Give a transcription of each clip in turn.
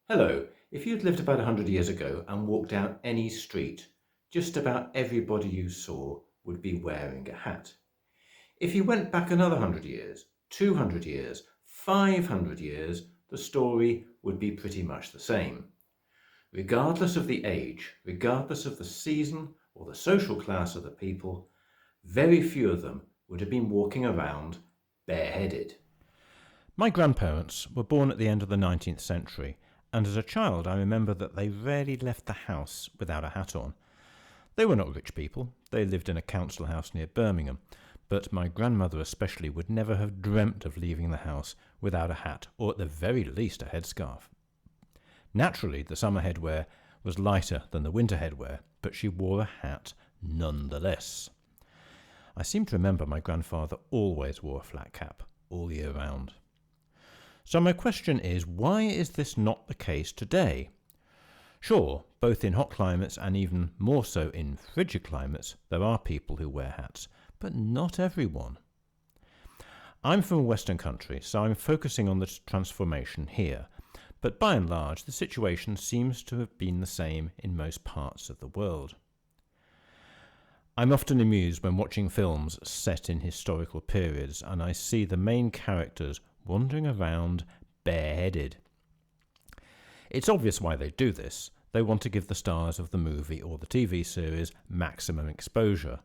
Hello. If you'd lived about 100 years ago and walked down any street, just about everybody you saw would be wearing a hat. If you went back another 100 years, 200 years, 500 years, the story would be pretty much the same. Regardless of the age, regardless of the season or the social class of the people, very few of them would have been walking around bareheaded. My grandparents were born at the end of the 19th century, and as a child I remember that they rarely left the house without a hat on. They were not rich people, they lived in a council house near Birmingham, but my grandmother especially would never have dreamt of leaving the house without a hat, or at the very least a headscarf. Naturally, the summer headwear was lighter than the winter headwear, but she wore a hat nonetheless. I seem to remember my grandfather always wore a flat cap all year round. So my question is, why is this not the case today? Sure, both in hot climates and even more so in frigid climates, there are people who wear hats, but not everyone. I'm from a Western country, so I'm focusing on the transformation here, but by and large the situation seems to have been the same in most parts of the world. I'm often amused when watching films set in historical periods and I see the main characters wandering around bareheaded. It's obvious why they do this. They want to give the stars of the movie or the TV series maximum exposure.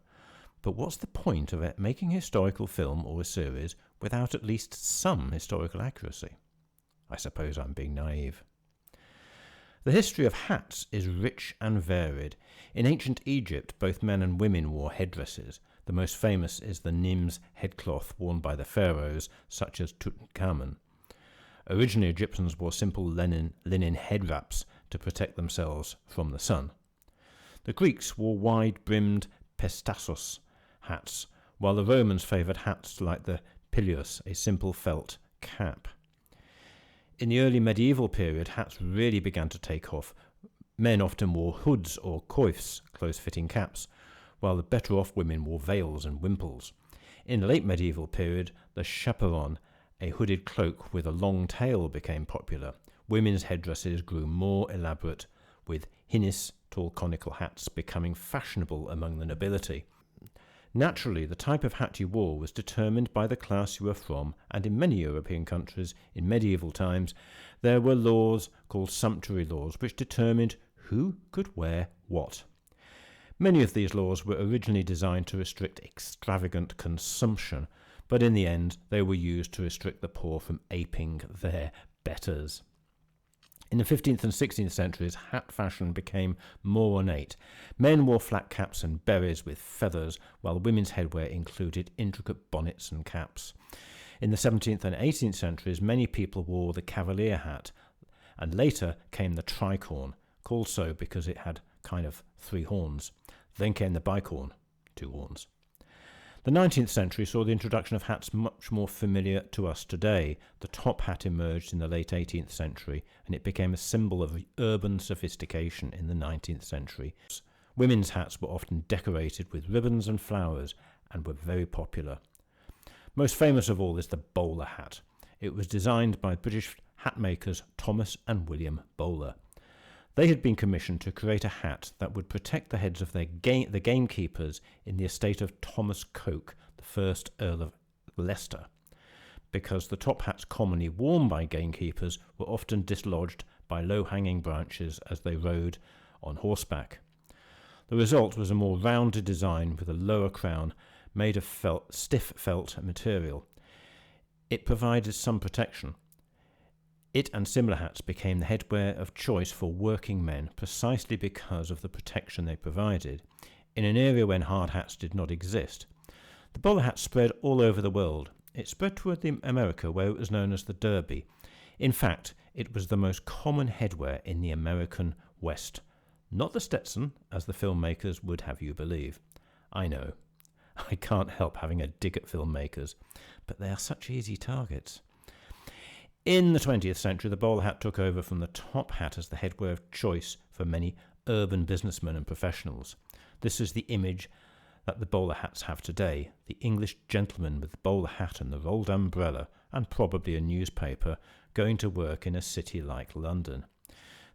But what's the point of making a historical film or a series without at least some historical accuracy? I suppose I'm being naive. The history of hats is rich and varied. In ancient Egypt, both men and women wore headdresses. The most famous is the Nims headcloth worn by the pharaohs, such as Tutankhamun. Originally, Egyptians wore simple linen head wraps to protect themselves from the sun. The Greeks wore wide-brimmed pestassos hats, while the Romans favoured hats like the pileus, a simple felt cap. In the early medieval period, hats really began to take off. Men often wore hoods or coifs, close-fitting caps, while the better-off women wore veils and wimples. In the late medieval period, the chaperon, a hooded cloak with a long tail, became popular. Women's headdresses grew more elaborate, with hinnis, tall conical hats, becoming fashionable among the nobility. Naturally, the type of hat you wore was determined by the class you were from, and in many European countries in medieval times there were laws called sumptuary laws which determined who could wear what. Many of these laws were originally designed to restrict extravagant consumption, but in the end they were used to restrict the poor from aping their betters. In the 15th and 16th centuries, hat fashion became more ornate. Men wore flat caps and berets with feathers, while women's headwear included intricate bonnets and caps. In the 17th and 18th centuries, many people wore the cavalier hat, and later came the tricorn, called so because it had kind of 3 horns. Then came the bicorn, 2 horns. The 19th century saw the introduction of hats much more familiar to us today. The top hat emerged in the late 18th century, and it became a symbol of urban sophistication in the 19th century. Women's hats were often decorated with ribbons and flowers, and were very popular. Most famous of all is the bowler hat. It was designed by British hat makers Thomas and William Bowler. They had been commissioned to create a hat that would protect the heads of the gamekeepers in the estate of Thomas Coke, the first Earl of Leicester, because the top hats commonly worn by gamekeepers were often dislodged by low-hanging branches as they rode on horseback. The result was a more rounded design with a lower crown made of stiff felt material. It provided some protection. It and similar hats became the headwear of choice for working men precisely because of the protection they provided, in an area when hard hats did not exist. The bowler hat spread all over the world. It spread toward America, where it was known as the derby. In fact, it was the most common headwear in the American West. Not the Stetson, as the filmmakers would have you believe. I know. I can't help having a dig at filmmakers, but they are such easy targets. In the 20th century, the bowler hat took over from the top hat as the headwear of choice for many urban businessmen and professionals. This is the image that the bowler hats have today. The English gentleman with the bowler hat and the rolled umbrella, and probably a newspaper, going to work in a city like London.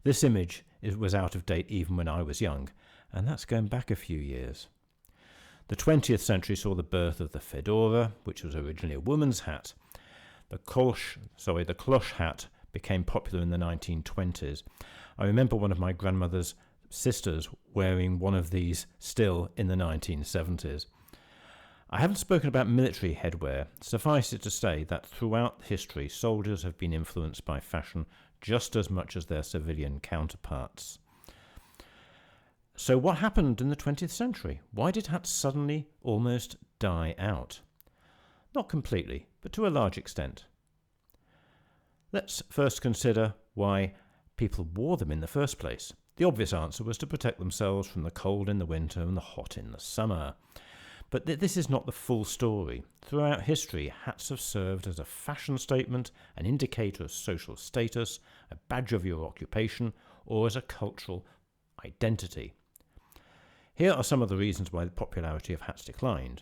This image was out of date even when I was young, and that's going back a few years. The 20th century saw the birth of the fedora, which was originally a woman's hat. The cloche hat became popular in the 1920s. I remember one of my grandmother's sisters wearing one of these still in the 1970s. I haven't spoken about military headwear. Suffice it to say that throughout history, soldiers have been influenced by fashion just as much as their civilian counterparts. So what happened in the 20th century? Why did hats suddenly almost die out? Not completely, but to a large extent. Let's first consider why people wore them in the first place. The obvious answer was to protect themselves from the cold in the winter and the hot in the summer. But this is not the full story. Throughout history, hats have served as a fashion statement, an indicator of social status, a badge of your occupation, or as a cultural identity. Here are some of the reasons why the popularity of hats declined.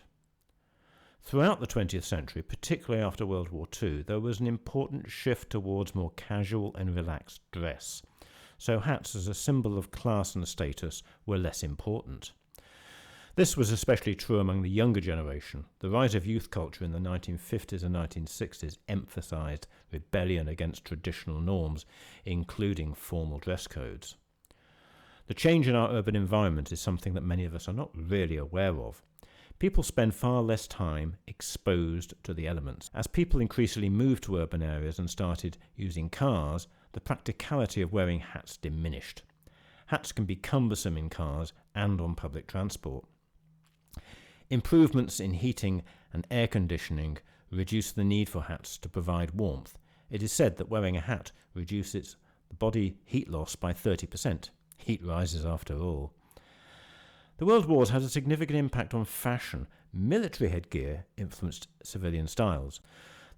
Throughout the 20th century, particularly after World War II, there was an important shift towards more casual and relaxed dress. So hats as a symbol of class and status were less important. This was especially true among the younger generation. The rise of youth culture in the 1950s and 1960s emphasised rebellion against traditional norms, including formal dress codes. The change in our urban environment is something that many of us are not really aware of. People spend far less time exposed to the elements. As people increasingly moved to urban areas and started using cars, the practicality of wearing hats diminished. Hats can be cumbersome in cars and on public transport. Improvements in heating and air conditioning reduce the need for hats to provide warmth. It is said that wearing a hat reduces the body heat loss by 30%. Heat rises after all. The World Wars had a significant impact on fashion. Military headgear influenced civilian styles.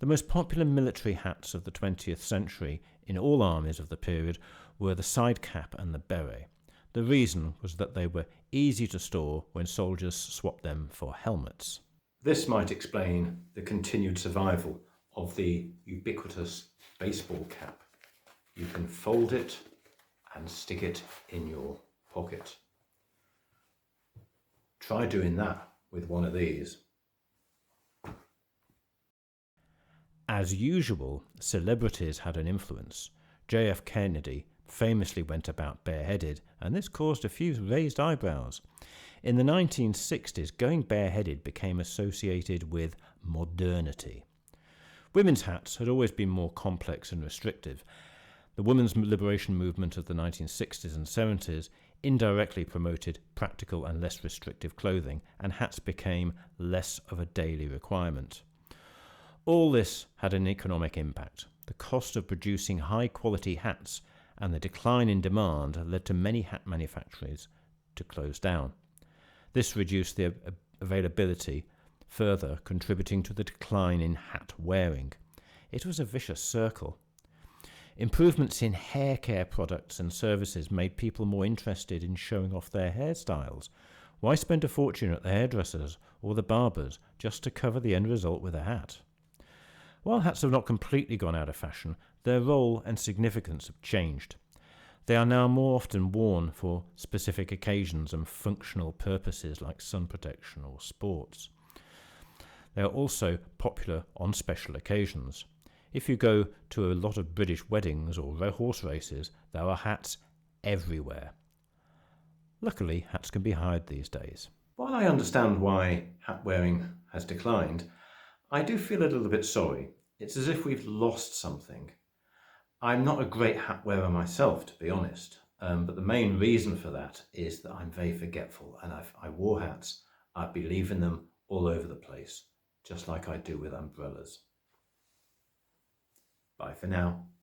The most popular military hats of the 20th century in all armies of the period were the side cap and the beret. The reason was that they were easy to store when soldiers swapped them for helmets. This might explain the continued survival of the ubiquitous baseball cap. You can fold it and stick it in your pocket. Try doing that with one of these. As usual, celebrities had an influence. J.F. Kennedy famously went about bareheaded, and this caused a few raised eyebrows. In the 1960s, going bareheaded became associated with modernity. Women's hats had always been more complex and restrictive. The women's liberation movement of the 1960s and 70s indirectly promoted practical and less restrictive clothing, and hats became less of a daily requirement. All this had an economic impact. The cost of producing high-quality hats and the decline in demand led to many hat manufacturers to close down. This reduced the availability, further contributing to the decline in hat wearing. It was a vicious circle. Improvements in hair care products and services made people more interested in showing off their hairstyles. Why spend a fortune at the hairdressers or the barbers just to cover the end result with a hat? While hats have not completely gone out of fashion, their role and significance have changed. They are now more often worn for specific occasions and functional purposes like sun protection or sports. They are also popular on special occasions. If you go to a lot of British weddings or horse races, there are hats everywhere. Luckily, hats can be hired these days. While I understand why hat wearing has declined, I do feel a little bit sorry. It's as if we've lost something. I'm not a great hat wearer myself, to be honest, but the main reason for that is that I'm very forgetful, and I wore hats. I'd be leaving them all over the place, just like I do with umbrellas. Bye for now.